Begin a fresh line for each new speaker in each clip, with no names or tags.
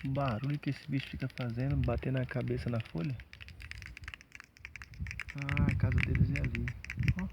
O barulho que esse bicho fica fazendo, batendo a cabeça na folha. Ah, a casa deles é ali. Ó.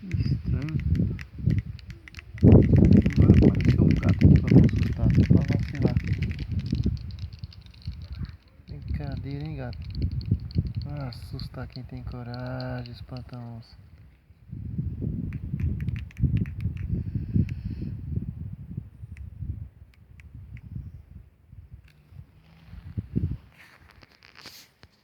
Estranho. Agora apareceu um gato aqui pra me assustar, só pra vacilar. Brincadeira, hein, gato? Ah, assustar quem tem coragem, espantar onça.